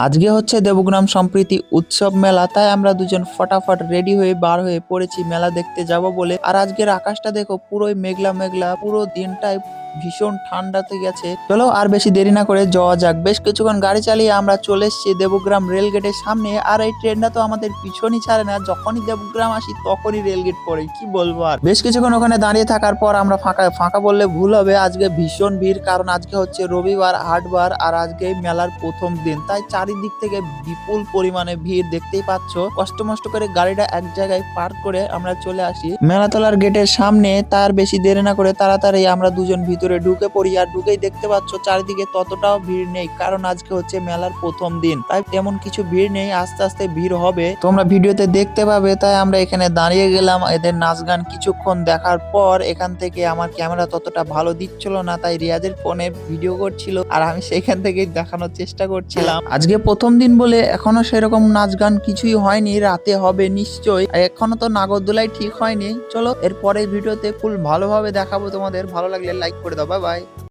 আজকে হচ্ছে দেবগ্রাম সম্প্রীতি উৎসব মেলা, তাই আমরা দুজন ফটাফট রেডি হয়ে বার হয়ে পড়েছি মেলা দেখতে যাব বলে। আর আজকের আকাশটা দেখো, পুরোই মেঘলা মেঘলা, পুরো দিনটাই ভীষণ ঠান্ডাতে গেছে। চলো আর বেশি দেরি না করে যাওয়া যাক। বেশ কিছুক্ষণ গাড়ি চালিয়ে আমরা চলে এসেছি দেবগ্রাম রেল গেটের সামনে। আর এই ট্রেনটা তো আমাদের পিছনই ছাড়ে না, যখনই দেবগ্রাম আসি তখনই রেল গেট পড়ে, কি বলবো। আর বেশ কিছুক্ষণ ওখানে দাঁড়িয়ে থাকার পর আমরা ফাঁকা ফাঁকা বললে ভুল হবে, আজকে ভীষণ ভিড়, কারণ আজকে হচ্ছে রবিবার হাটবার আর আজকে মেলার প্রথম দিন, তাই চারিদিক থেকে বিপুল পরিমাণে ভিড় দেখতেই পাচ্ছ। কষ্ট মষ্ট করে গাড়িটা এক জায়গায় পার্ক করে আমরা চলে আসি মেলাতলার গেটের সামনে। তার বেশি দেরি না করে তাড়াতাড়ি আমরা দুজন ভিতরে ঢুকে পড়ি। আর ঢুকেই দেখতে পাচ্ছ চারিদিকে ততটাও ভিড় নেই, কারণ আজকে হচ্ছে মেলার প্রথম দিন, তাই তেমন কিছু ভিড় নেই। আস্তে আস্তে ভিড় হবে, তোমরা ভিডিওতে দেখতে পাবে। তাই আমরা এখানে দাঁড়িয়ে গেলাম এদের নাচ গান কিছুক্ষণ দেখার পর। এখান থেকে আমার ক্যামেরা ততটা ভালো দিচ্ছিল না, তাই রিয়াজের ফোনে ভিডিও করছিল আর আমি সেখান থেকে দেখানোর চেষ্টা করছিলাম। আজকে প্রথম দিন বলে এখনো সেরকম নাচ গান কিছুই হয়নি, রাতে হবে নিশ্চয়ই। এখনো তো নাগরদোলাই ঠিক হয়নি। চলো এর পরের ভিডিওতে ফুল ভালোভাবে দেখাবো তোমাদের। ভালো লাগলে লাইক করে দাও। Bye bye.